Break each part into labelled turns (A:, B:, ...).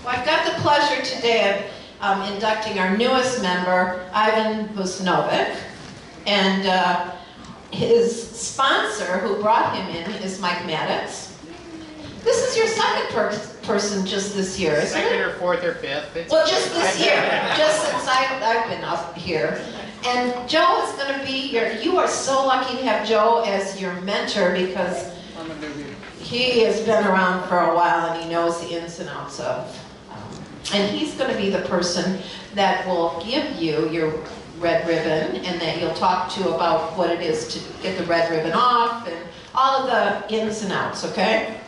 A: Well, I've got the pleasure today of inducting our newest member, Ivan Busnovic, and his sponsor, who brought him in, is Mike Maddox. This is your second person just this year, isn't it?
B: Second or fourth or fifth.
A: Well, just this year, just since I've been up here. And Joe is going to be here. You are so lucky to have Joe as your mentor because
B: I'm a newbie.
A: he has been around for a while and he knows the ins and outs of. And he's going to be the person that will give you your red ribbon and that you'll talk to about what it is to get the red ribbon off and all of the ins and outs, okay?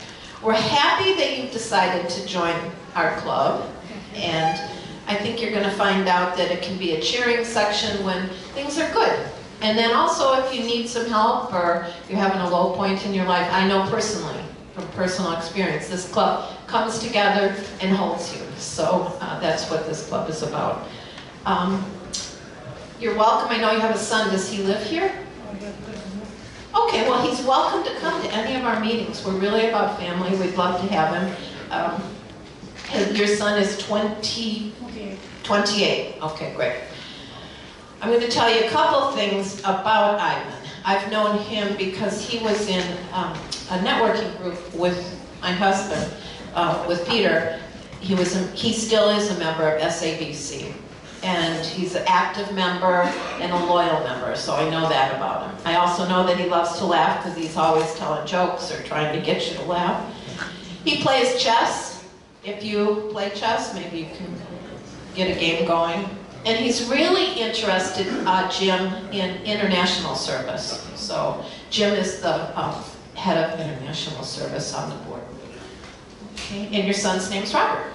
A: We're happy that you've decided to join our club, and I think you're going to find out that it can be a cheering section when things are good. And then also if you need some help or you're having a low point in your life, I know personally, from personal experience, this club comes together and holds you. So that's what this club is about. You're welcome. I know you have a son. Does he live here? Okay, well, he's welcome to come to any of our meetings. We're really about family. We'd love to have him. Your son is 28. Okay, great. I'm going to tell you a couple things about Ivan. I've known him because he was in a networking group with my husband, with Peter. He still is a member of SABC. And he's an active member and a loyal member, so I know that about him. I also know that he loves to laugh because he's always telling jokes or trying to get you to laugh. He plays chess. If you play chess, maybe you can get a game going. And he's really interested, Jim, in international service. So Jim is the head of international service on the board. Okay. And your son's name's Robert.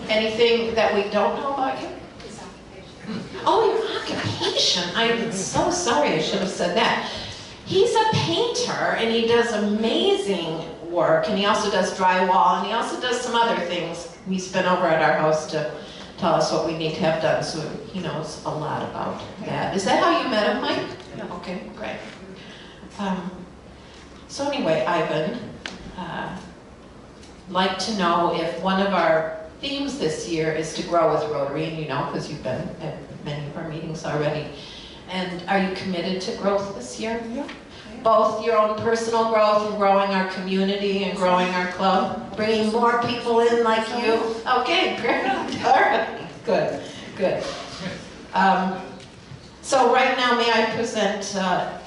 A: Anything that we don't know about you? Oh, your occupation. I'm so sorry, I should have said that. He's a painter and he does amazing work, and he also does drywall, and he also does some other things. He's been over at our house to tell us what we need to have done, so he knows a lot about that. Is that how you met him, Mike? Yeah. Okay, great. So anyway, Ivan, like to know if one of our themes this year is to grow with Rotary, and you know, because you've been at many of our meetings already. And are you committed to growth this year? Yeah. Both your own personal growth and growing our community and growing our club, bringing more people in like you? Okay, great. All right, good, good. So right now, may I present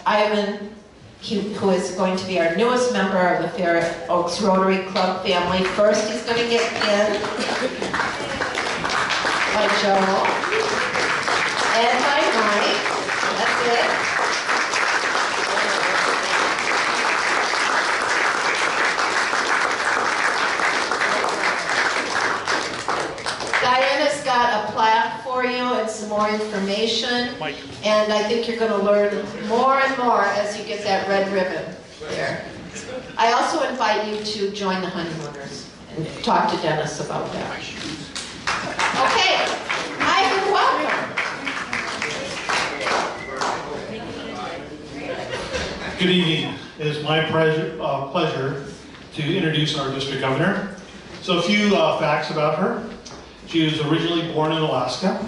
A: Ivan, who is going to be our newest member of the Fair Oaks Rotary Club family. First, he's going to get in by Joe and by Mike. That's it. Diana's got a plaque for you and some more information. Mike. And I think you're going to learn more and more as you get that red ribbon there. I also invite you to join the honeymooners and talk to Dennis about that. Okay, Ivan, welcome.
C: Good evening. It is my pleasure to introduce our district governor. So a few facts about her. She was originally born in Alaska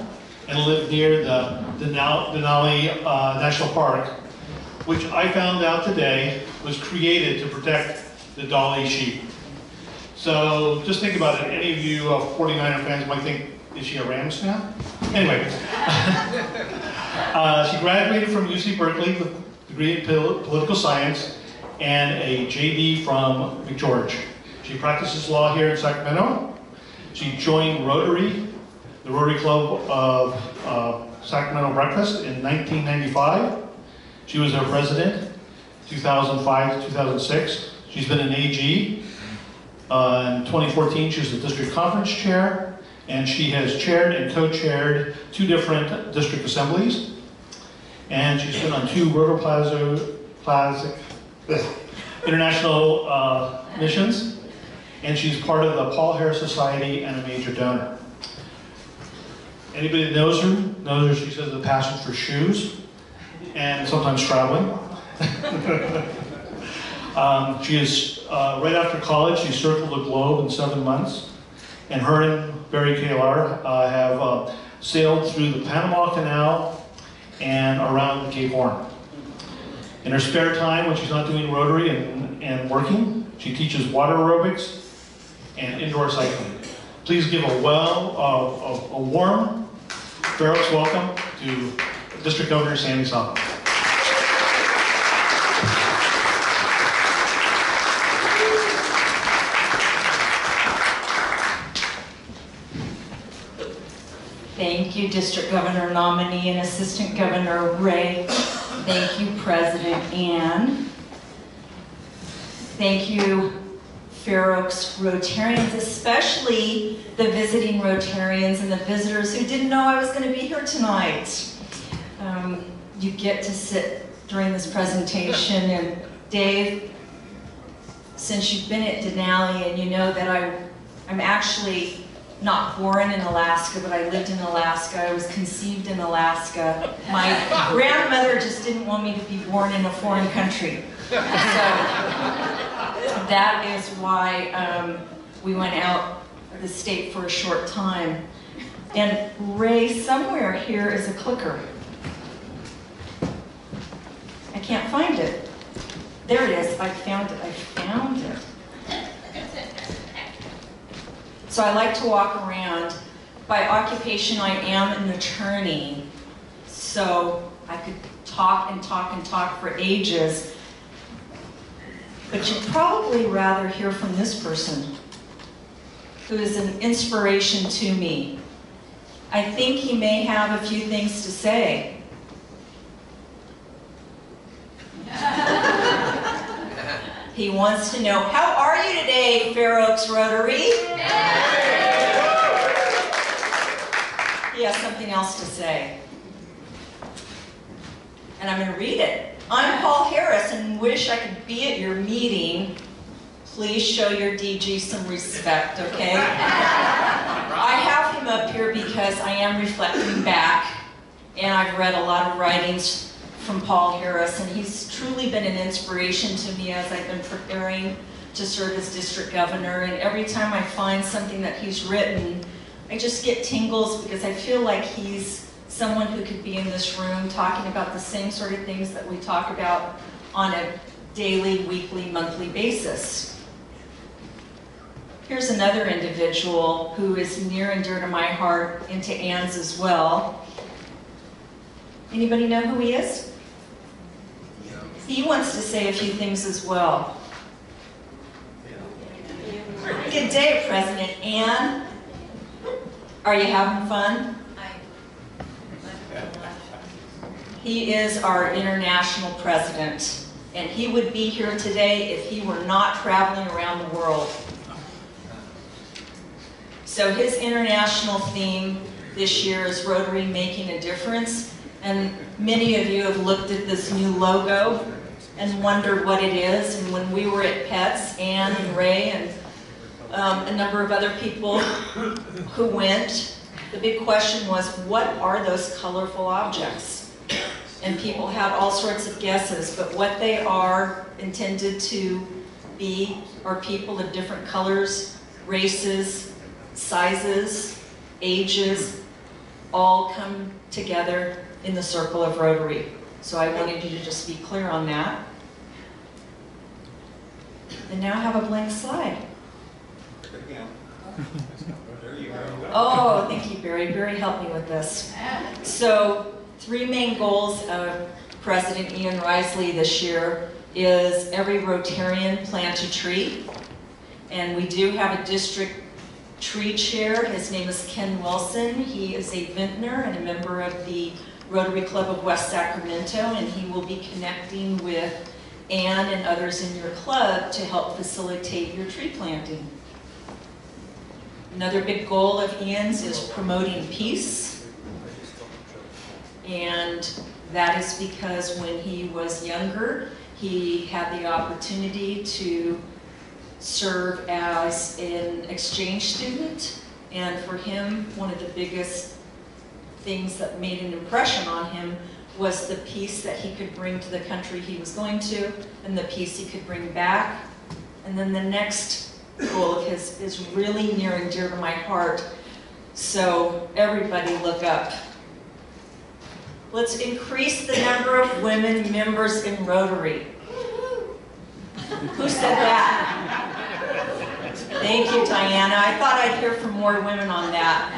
C: and lived near the Denali National Park, which I found out today was created to protect the Dolly sheep. So just think about it. Any of you 49er fans might think, is she a Rams fan? Anyway, she graduated from UC Berkeley with a degree in political science and a JD from McGeorge. She practices law here in Sacramento. She joined Rotary, the Rotary Club of Sacramento Breakfast in 1995. She was their president, 2005 to 2006. She's been an AG. In 2014, she was the district conference chair, and she has chaired and co-chaired 2 different district assemblies. And she's been on 2 Rotary international missions. And she's part of the Paul Harris Society and a major donor. Anybody that knows her, she says a passion for shoes and sometimes traveling. She is, right after college, she circled the globe in 7 months And her and Barry Kalar have sailed through the Panama Canal and around the Cape Horn. In her spare time, when she's not doing Rotary and working, she teaches water aerobics and indoor cycling. Please give a warm Fair Oaks welcome to District Governor Sandi Sava.
D: Thank you, District Governor nominee and Assistant Governor Ray. Thank you, President Ann. Thank you, Fair Oaks Rotarians, especially the visiting Rotarians and the visitors who didn't know I was going to be here tonight. You get to sit during this presentation, and Dave, since you've been at Denali and you know that I'm actually not born in Alaska, but I lived in Alaska. I was conceived in Alaska. My grandmother just didn't want me to be born in a foreign country. So that is why we went out of the state for a short time. And Ray, somewhere here is a clicker. I can't find it. There it is. I found it. I found it. So I like to walk around. By occupation, I am an attorney. So I could talk and talk and talk for ages. But you'd probably rather hear from this person, who is an inspiration to me. I think he may have a few things to say. He wants to know, how are you today, Fair Oaks Rotary? He has something else to say. And I'm going to read it. I'm Paul Harris and wish I could be at your meeting. Please show your DG some respect, okay? I have him up here because I am reflecting back, and I've read a lot of writings from Paul Harris, and he's truly been an inspiration to me as I've been preparing to serve as district governor. And every time I find something that he's written, I just get tingles because I feel like he's someone who could be in this room talking about the same sort of things that we talk about on a daily, weekly, monthly basis. Here's another individual who is near and dear to my heart and to Ann's as well. Anybody know who he is? He wants to say a few things as well. Good day, President Ann. Are you having fun? He is our international president, and he would be here today if he were not traveling around the world. So his international theme this year is Rotary Making a Difference, and many of you have looked at this new logo and wondered what it is. And when we were at PETS, Ann and Ray and a number of other people who went, the big question was, what are those colorful objects? And people had all sorts of guesses, but what they are intended to be are people of different colors, races, sizes, ages, all come together in the circle of Rotary. So I wanted you to just be clear on that. And now I have a blank slide. Oh, thank you, Barry. Barry helped me with this. So, 3 main goals of President Ian Risley this year is every Rotarian plant a tree. And we do have a district tree chair. His name is Ken Wilson. He is a vintner and a member of the Rotary Club of West Sacramento, and he will be connecting with Ann and others in your club to help facilitate your tree planting. Another big goal of Ian's is promoting peace. And that is because when he was younger, he had the opportunity to serve as an exchange student. And for him, one of the biggest things that made an impression on him was the peace that he could bring to the country he was going to, and the peace he could bring back. And then the next goal of his is really near and dear to my heart. So everybody look up. Let's increase the number of women members in Rotary. Who said that? Thank you, Diana. I thought I'd hear from more women on that.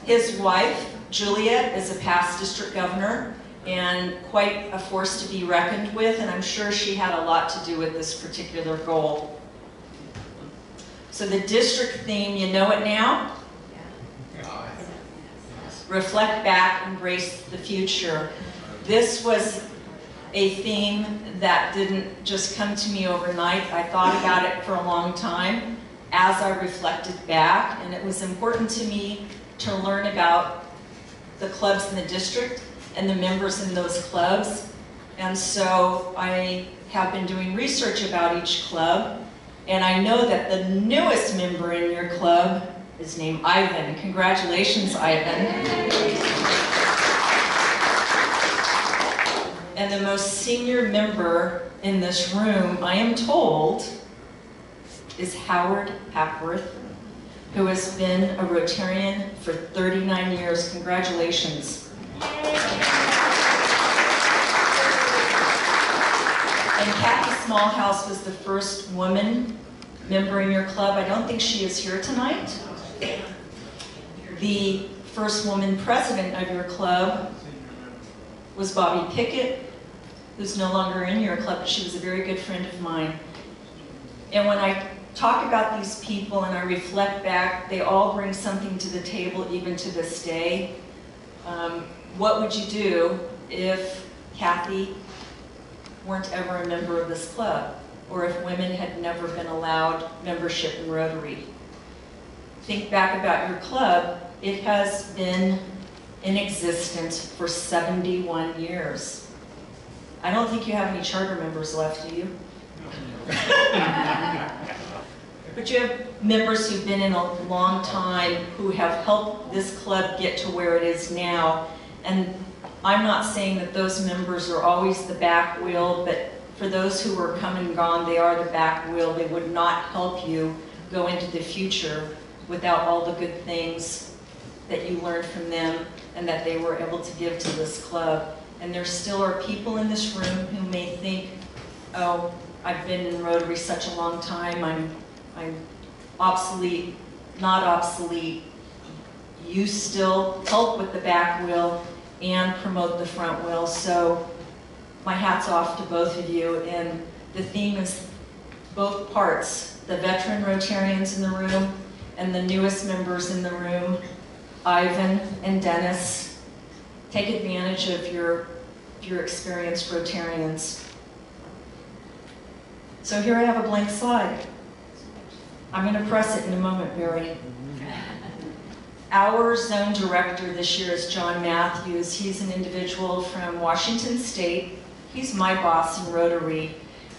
D: His wife, Julia, is a past district governor and quite a force to be reckoned with, and I'm sure she had a lot to do with this particular goal. So the district theme, you know it now? Reflect back, embrace the future. This was a theme that didn't just come to me overnight. I thought about it for a long time as I reflected back, and it was important to me to learn about the clubs in the district and the members in those clubs. And so I have been doing research about each club, and I know that the newest member in your club is named Ivan. Congratulations, Ivan. And the most senior member in this room, I am told, is Howard Hackworth, who has been a Rotarian for 39 years. Congratulations. And Kathy Smallhouse was the first woman member in your club. I don't think she is here tonight. The first woman president of your club was Bobby Pickett, who's no longer in your club, but she was a very good friend of mine. And when I talk about these people and I reflect back, they all bring something to the table even to this day. What would you do if Kathy weren't ever a member of this club, or if women had never been allowed membership in Rotary? Think back about your club. It has been in existence for 71 years. I don't think you have any charter members left, do you? But you have members who've been in a long time who have helped this club get to where it is now. And I'm not saying that those members are always the back wheel, but for those who are come and gone, they are the back wheel. They would not help you go into the future without all the good things that you learned from them and that they were able to give to this club. And there still are people in this room who may think, oh, I've been in Rotary such a long time, I'm obsolete. Not obsolete. You still help with the back wheel and promote the front wheel. So my hat's off to both of you. And the theme is both parts, the veteran Rotarians in the room and the newest members in the room, Ivan and Dennis. Take advantage of your experienced Rotarians. So here I have a blank slide. I'm going to press it in a moment, Barry. Our zone director this year is John Matthews. He's an individual from Washington State. He's my boss in Rotary.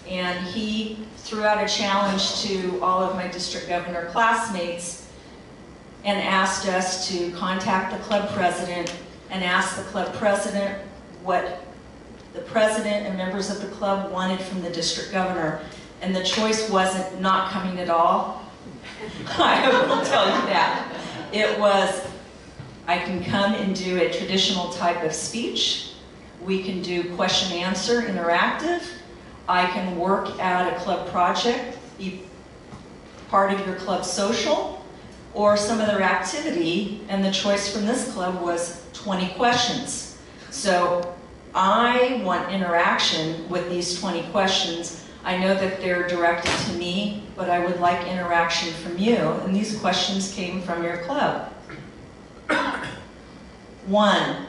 D: And he threw out a challenge to all of my district governor classmates and asked us to contact the club president and ask the club president what the president and members of the club wanted from the district governor. And the choice wasn't not coming at all. I will tell you that. It was, I can come and do a traditional type of speech. We can do question answer, interactive. I can work at a club project, be part of your club social, or some other activity, and the choice from this club was 20 questions. So I want interaction with these 20 questions. I know that they're directed to me, but I would like interaction from you, and these questions came from your club. 1,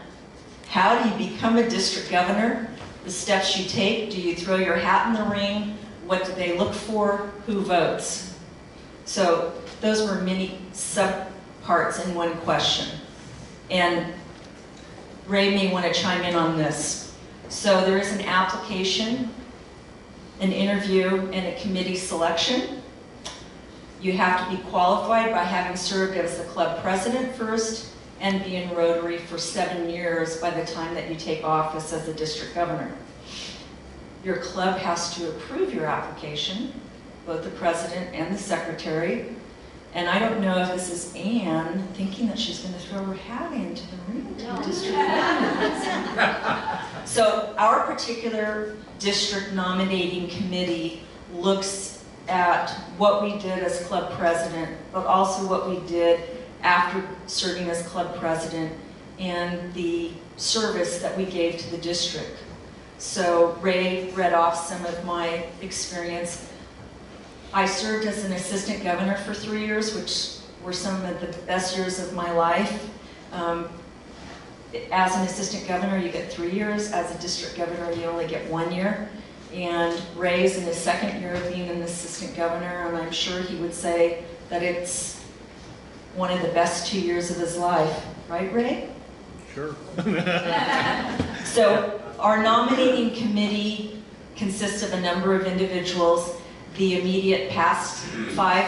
D: how do you become a district governor? The steps you take, do you throw your hat in the ring? What do they look for? Who votes? So those were many sub-parts in one question. And Ray may want to chime in on this. So there is an application, an interview, and a committee selection. You have to be qualified by having served as the club president first and be in Rotary for 7 years by the time that you take office as the district governor. Your club has to approve your application, both the president and the secretary. And I don't know if this is Anne thinking that she's going to throw her hat into the ring to the district. So our particular district nominating committee looks at what we did as club president, but also what we did after serving as club president and the service that we gave to the district. So Ray read off some of my experience. I served as an assistant governor for 3 years, which were some of the best years of my life. As an assistant governor, you get 3 years. As a district governor, you only get 1 year. And Ray's in his second year of being an assistant governor, and I'm sure he would say that it's one of the best 2 years of his life. Right, Ray?
B: Sure.
D: So our nominating committee consists of a number of individuals. The immediate past 5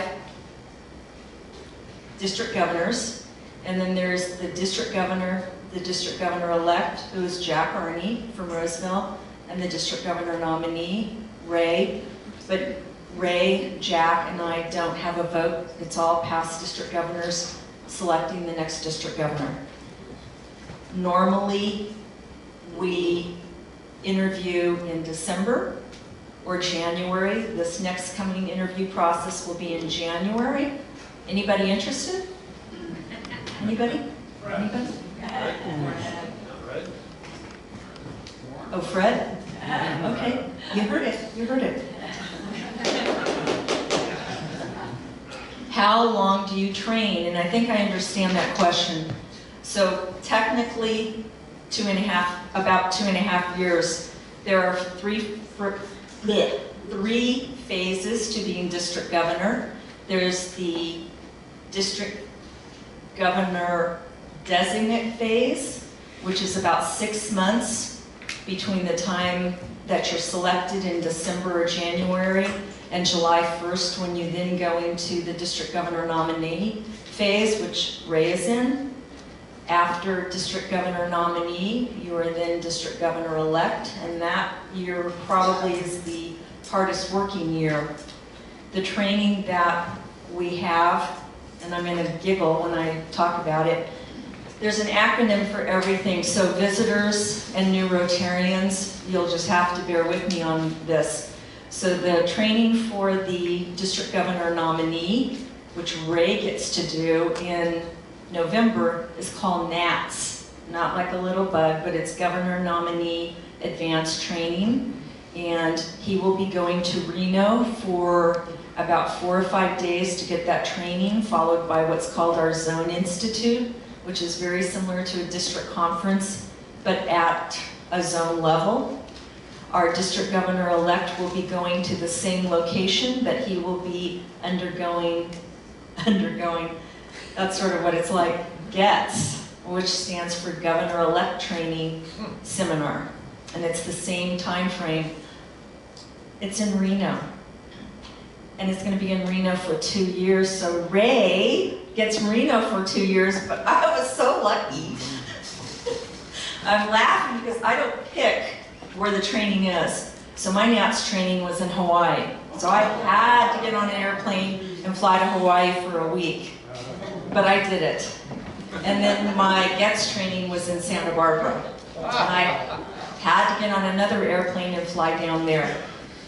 D: district governors, and then there's the district governor-elect, who is Jack Arney from Roseville, and the district governor nominee, Ray. But Ray, Jack, and I don't have a vote. It's all past district governors selecting the next district governor. Normally, we interview in December or January. This next coming interview process will be in January. Anybody interested? Anybody? Anybody? Oh, Fred? Okay, you heard it, you heard it. How long do you train? And I think I understand that question. So technically, about 2.5 years. There are three phases to being district governor. There's the district governor designate phase, which is about 6 months between the time that you're selected in December or January and July 1st, when you then go into the district governor nominee phase, which Ray is in. After district governor nominee, you are then district governor elect, and that year probably is the hardest working year. The training that we have, and I'm going to giggle when I talk about it, there's an acronym for everything. So visitors and new Rotarians, you'll just have to bear with me on this. So the training for the district governor nominee, which Ray gets to do in November, is called NATS. Not like a little bug, but it's Governor Nominee Advanced Training. And he will be going to Reno for about 4 or 5 days to get that training, followed by what's called our Zone Institute, which is very similar to a district conference, but at a zone level. Our district governor-elect will be going to the same location, but he will be undergoing, that's sort of what it's like, GETS, which stands for Governor-Elect Training Seminar. And it's the same time frame. It's in Reno. And it's going to be in Reno for 2 years. So Ray gets Reno for 2 years, but I was so lucky. I'm laughing because I don't pick where the training is. So my NATS training was in Hawaii. So I had to get on an airplane and fly to Hawaii for a week. But I did it. And then my GETS training was in Santa Barbara. And I had to get on another airplane and fly down there.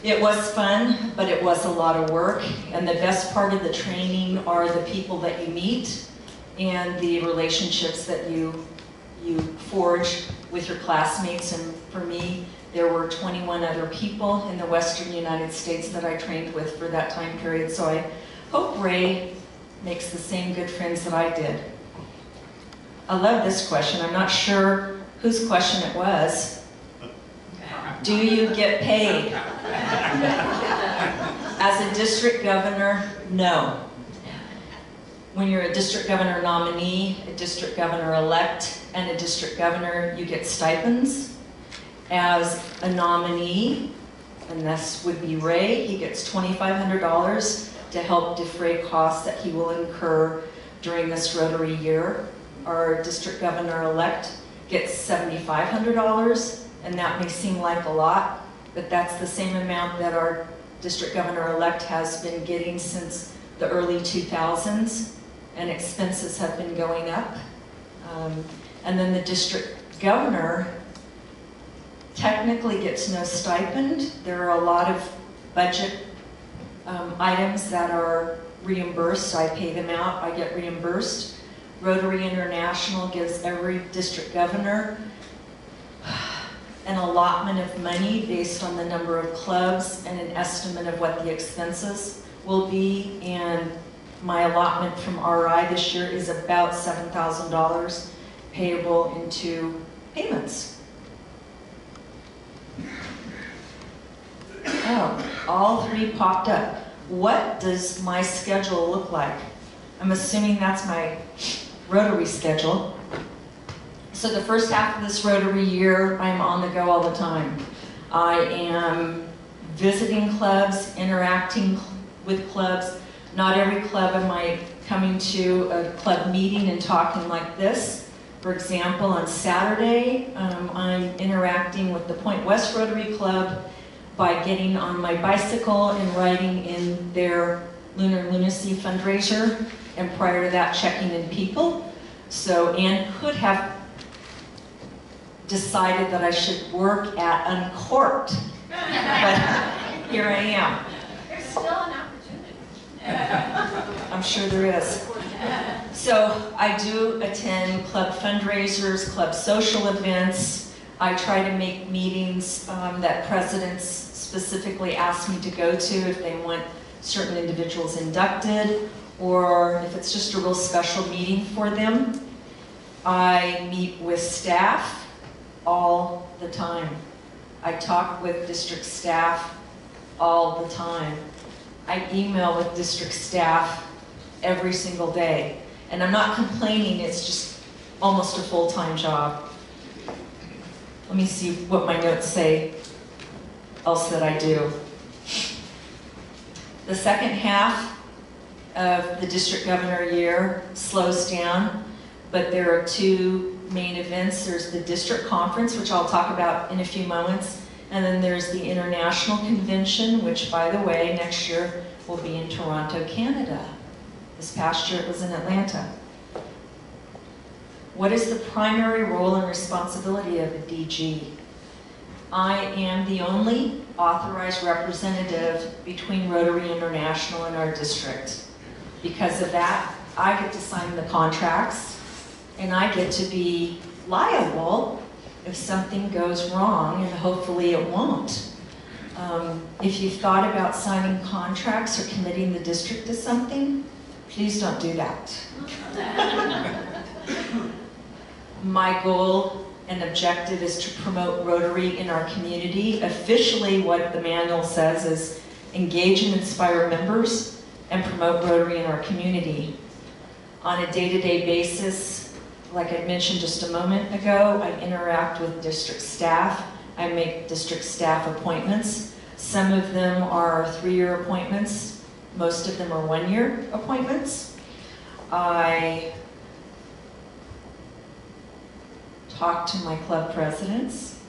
D: It was fun, but it was a lot of work. And the best part of the training are the people that you meet and the relationships that you forge with your classmates. And for me, there were 21 other people in the Western United States that I trained with for that time period. So I hope Ray makes the same good friends that I did. I love this question. I'm not sure whose question it was. Do you get paid? As a district governor, no. When you're a district governor nominee, a district governor elect, and a district governor, you get stipends. As a nominee, and this would be Ray, he gets $2,500 to help defray costs that he will incur during this Rotary year. Our district governor elect gets $7,500, and that may seem like a lot, but that's the same amount that our district governor-elect has been getting since the early 2000s, and expenses have been going up. And then the district governor technically gets no stipend. There are a lot of budget items that are reimbursed. I pay them out, I get reimbursed. Rotary International gives every district governor an allotment of money based on the number of clubs and an estimate of what the expenses will be. And my allotment from RI this year is about $7,000 payable into payments. Oh, all three popped up. What does my schedule look like? I'm assuming that's my Rotary schedule. So the first half of this Rotary year, I'm on the go all the time. I am visiting clubs, interacting with clubs. Not every club am I coming to a club meeting and talking like this. For example, on Saturday, I'm interacting with the Point West Rotary Club by getting on my bicycle and riding in their Lunar Lunacy fundraiser, and prior to that, checking in people. So Ann could have decided that I should work at Uncorked, but here I am.
A: There's still an opportunity.
D: I'm sure there is. So I do attend club fundraisers, club social events. I try to make meetings that presidents specifically ask me to go to if they want certain individuals inducted, or if it's just a real special meeting for them. I meet with staff all the time. I talk with district staff all the time. I email with district staff every single day. And I'm not complaining, it's just almost a full-time job. Let me see what my notes say else that I do. The second half of the district governor year slows down, but there are two main events. There's the district conference, which I'll talk about in a few moments, and then there's the international convention, which, by the way, next year will be in Toronto, Canada. This past year it was in Atlanta. What is the primary role and responsibility of a DG? I am the only authorized representative between Rotary International and our district. Because of that, I get to sign the contracts, and I get to be liable if something goes wrong, and hopefully it won't. If you've thought about signing contracts or committing the district to something, please don't do that. My goal and objective is to promote Rotary in our community. Officially, what the manual says is engage and inspire members and promote Rotary in our community. On a day-to-day basis, like I mentioned just a moment ago, I interact with district staff. I make district staff appointments. Some of them are 3-year appointments. Most of them are 1-year appointments. I talk to my club presidents.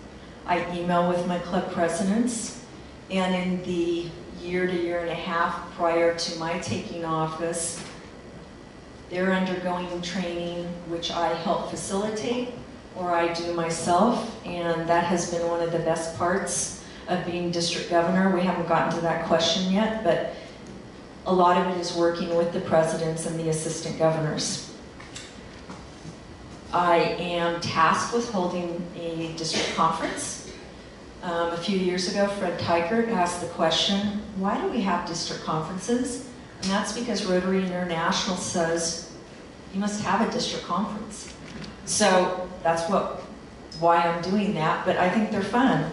D: I email with my club presidents. And in the year to year and a half prior to my taking office, they're undergoing training, which I help facilitate, or I do myself, and that has been one of the best parts of being district governor. We haven't gotten to that question yet, but a lot of it is working with the presidents and the assistant governors. I am tasked with holding a district conference. A few years ago, Fred Teichert asked the question, why do we have district conferences? And that's because Rotary International says you must have a district conference. So that's why I'm doing that, but I think they're fun.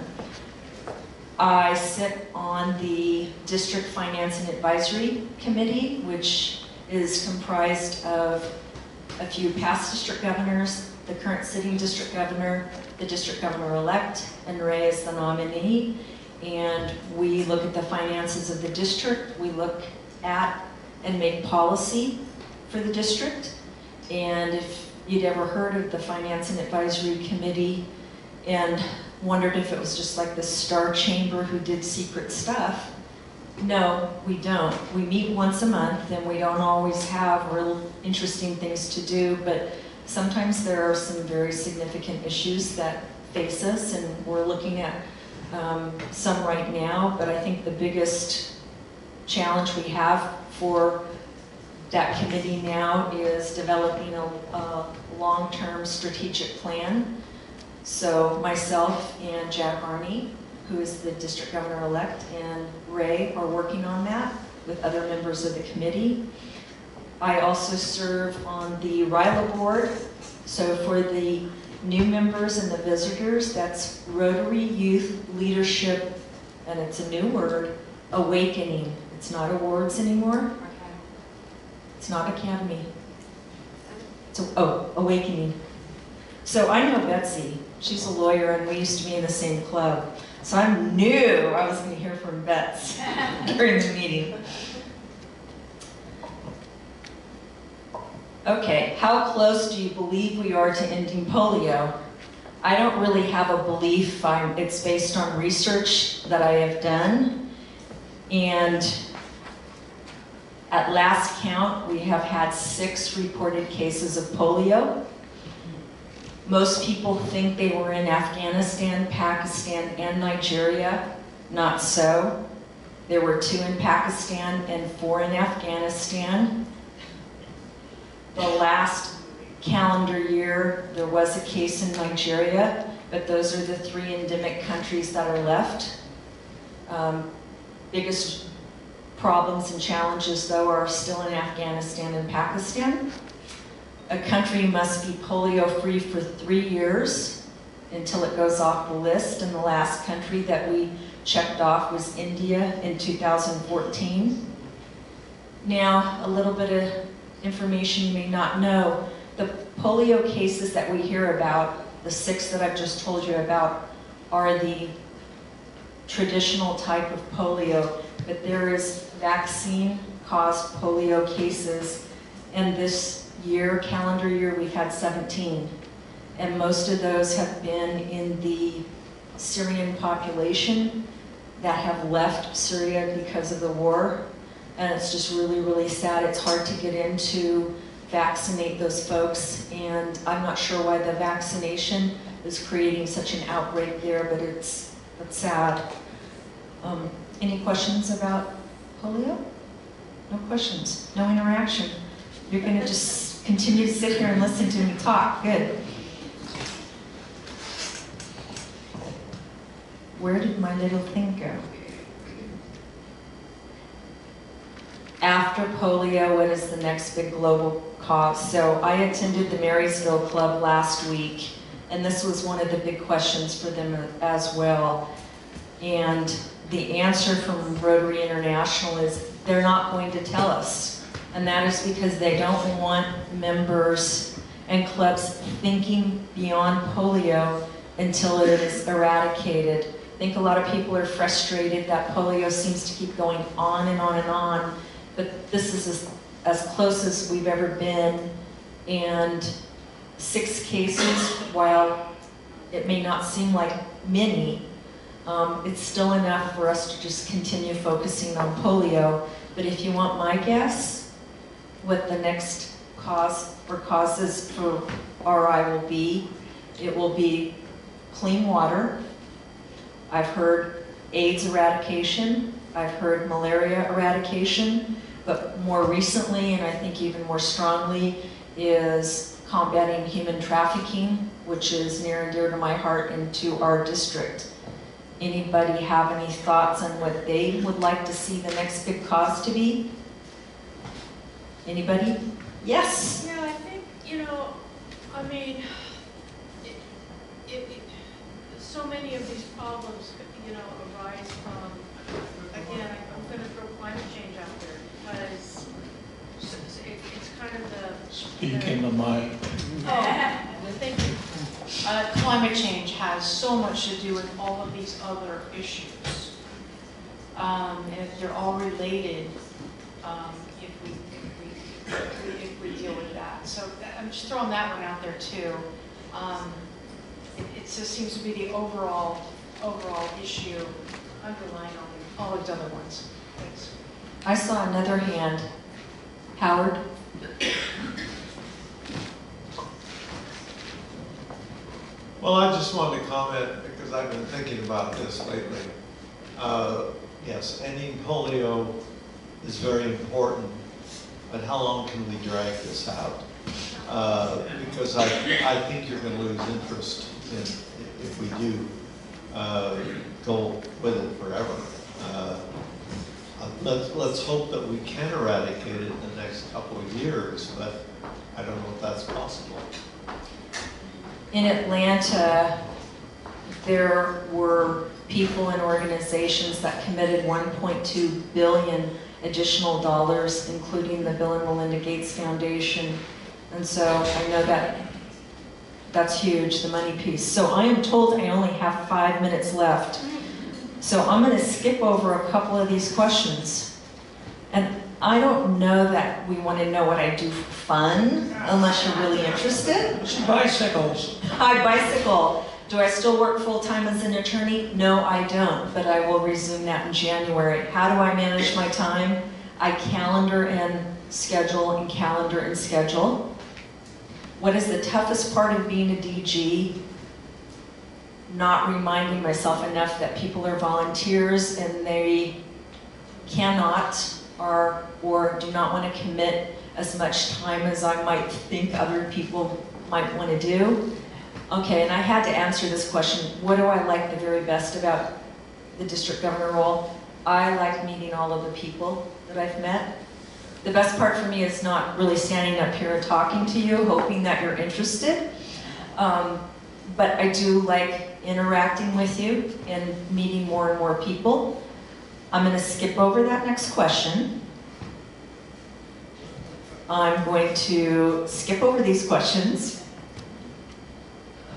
D: I sit on the District Finance and Advisory Committee, which is comprised of a few past district governors, the current sitting district governor, the district governor-elect, and Ray is the nominee. And we look at the finances of the district. We look at and make policy for the district. And if you'd ever heard of the Finance and Advisory Committee and wondered if it was just like the Star Chamber who did secret stuff. No, we don't. We meet once a month and we don't always have real interesting things to do, but sometimes there are some very significant issues that face us, and we're looking at some right now, but I think the biggest challenge we have for that committee now is developing a long-term strategic plan. So myself and Jack Arney, who is the district governor-elect, and Ray are working on that with other members of the committee. I also serve on the RILA board. So for the new members and the visitors, that's Rotary Youth Leadership, and it's a new word, Awakening. It's not awards anymore. It's not academy. It's Awakening. So I know Betsy. She's a lawyer, and we used to be in the same club. So I knew I was going to hear from Bets during the meeting. Okay, how close do you believe we are to ending polio? I don't really have a belief. It's based on research that I have done. And at last count, we have had 6 reported cases of polio. Most people think they were in Afghanistan, Pakistan, and Nigeria. Not so. There were 2 in Pakistan and 4 in Afghanistan. The last calendar year, there was a case in Nigeria, but those are the 3 endemic countries that are left. Biggest problems and challenges, though, are still in Afghanistan and Pakistan. A country must be polio-free for 3 years until it goes off the list, and the last country that we checked off was India in 2014. Now, a little bit of information you may not know. The polio cases that we hear about, the 6 that I've just told you about, are the traditional type of polio, but there is vaccine-caused polio cases, and this year, calendar year, we've had 17. And most of those have been in the Syrian population that have left Syria because of the war. And it's just really, really sad. It's hard to get in to vaccinate those folks. And I'm not sure why the vaccination is creating such an outbreak there, but it's sad. Any questions about polio? No questions, no interaction. You're gonna just continue to sit here and listen to me talk. Good. Where did my little thing go? After polio, what is the next big global cause? So I attended the Marysville Club last week, and this was one of the big questions for them as well. And the answer from Rotary International is they're not going to tell us. And that is because they don't want members and clubs thinking beyond polio until it is eradicated. I think a lot of people are frustrated that polio seems to keep going on and on and on, but this is as close as we've ever been. And 6 cases, while it may not seem like many, it's still enough for us to just continue focusing on polio. But if you want my guess, what the next cause or causes for RI will be, it will be clean water. I've heard AIDS eradication. I've heard malaria eradication. But more recently, and I think even more strongly, is combating human trafficking, which is near and dear to my heart and to our district. Anybody have any thoughts on what they would like to see the next big cause to be? Anybody? Yes?
E: Yeah, I think, I mean, so many of these problems, arise from, again, I'm going to throw climate change out there because it's kind of the...
C: Speaking of my...
E: Oh, thank you. Climate change has so much to do with all of these other issues. And they're all related if we deal with that. So I'm just throwing that one out there too. it just seems to be the overall issue underlying all of the other ones. Thanks.
D: I saw another hand. Howard?
F: Well, I just wanted to comment because I've been thinking about this lately. Yes, ending polio is very important, but how long can we drag this out? Because I think you're going to lose interest if we do go with it forever. Let's hope that we can eradicate it in the next couple of years, but I don't know if that's possible.
D: In Atlanta, there were people and organizations that committed $1.2 billion additional dollars, including the Bill and Melinda Gates Foundation. And so I know that that's huge, the money piece. So I am told I only have 5 minutes left. So I'm going to skip over a couple of these questions. And I don't know that we want to know what I do for fun, unless you're really interested.
C: Bicycles.
D: I bicycle. Do I still work full-time as an attorney? No, I don't, but I will resume that in January. How do I manage my time? I calendar and schedule and calendar and schedule. What is the toughest part of being a DG? Not reminding myself enough that people are volunteers and they cannot or do not want to commit as much time as I might think other people might want to do. Okay, and I had to answer this question. What do I like the very best about the district governor role? I like meeting all of the people that I've met. The best part for me is not really standing up here and talking to you, hoping that you're interested. But I do like interacting with you and meeting more and more people. I'm going to skip over that next question. I'm going to skip over these questions.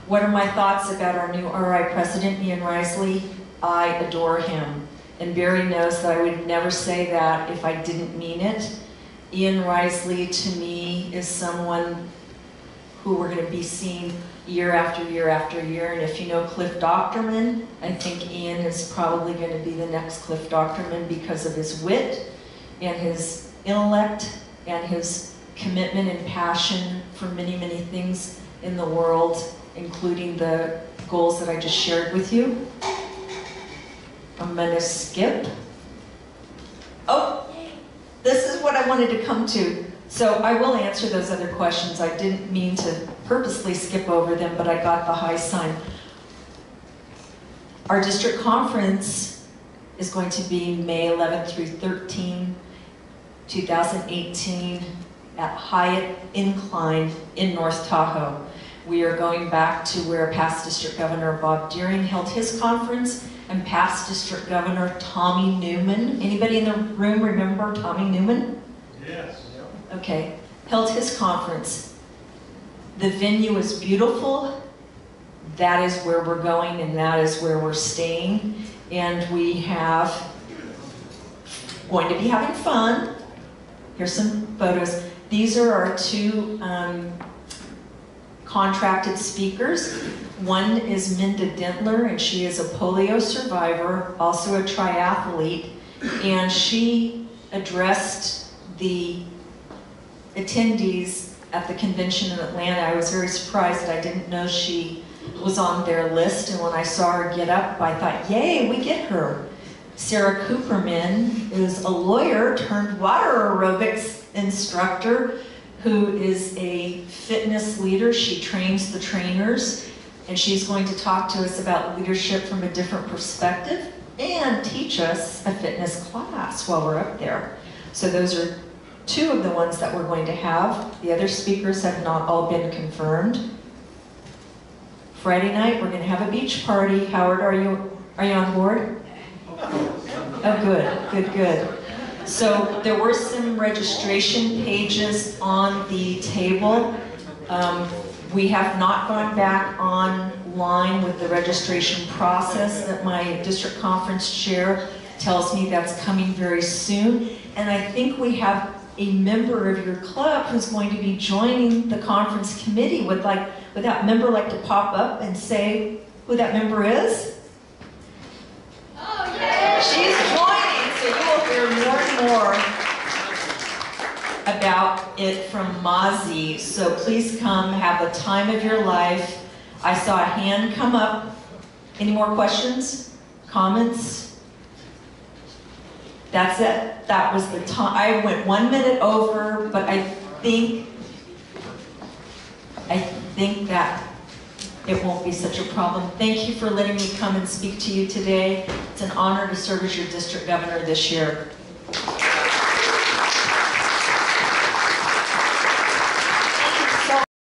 D: What are my thoughts about our new RI president, Ian Risley? I adore him. And Barry knows that I would never say that if I didn't mean it. Ian Risley, to me, is someone who we're going to be seeing year after year after year. And if you know Cliff Docterman, I think Ian is probably going to be the next Cliff Docterman because of his wit and his intellect and his commitment and passion for many, many things in the world, including the goals that I just shared with you. I'm going to skip. Oh, this is what I wanted to come to. So I will answer those other questions. I didn't mean to purposely skip over them, but I got the high sign. Our district conference is going to be May 11th through 13, 2018 at Hyatt Incline in North Tahoe. We are going back to where past District Governor Bob Deering held his conference and past District Governor Tommy Newman. Anybody in the room remember Tommy Newman?
C: Yes.
D: Okay, held his conference. The venue is beautiful. That is where we're going and that is where we're staying. And we have going to be having fun. Here's some photos. These are our two contracted speakers. One is Minda Dentler, and she is a polio survivor, also a triathlete, and she addressed the attendees at the convention in Atlanta. I was very surprised that I didn't know she was on their list, and when I saw her get up, I thought, yay, we get her. Sarah Cooperman is a lawyer turned water aerobics instructor who is a fitness leader. She trains the trainers, and she's going to talk to us about leadership from a different perspective and teach us a fitness class while we're up there. So those are two of the ones that we're going to have. The other speakers have not all been confirmed. Friday night, we're going to have a beach party. Howard, are you on board? Oh, good, good, good. So there were some registration pages on the table. We have not gone back online with the registration process that my district conference chair tells me that's coming very soon. And I think we have a member of your club who's going to be joining the conference committee with like would that member like to pop up and say who that member is? Oh, yay! She's joining, so you will hear more and more about it from Mazi. So please come, have the time of your life. I saw a hand come up. Any more questions? Comments? That's it. That was the time. I went 1 minute over, but I think that it won't be such a problem. Thank you for letting me come and speak to you today. It's an honor to serve as your district governor this year.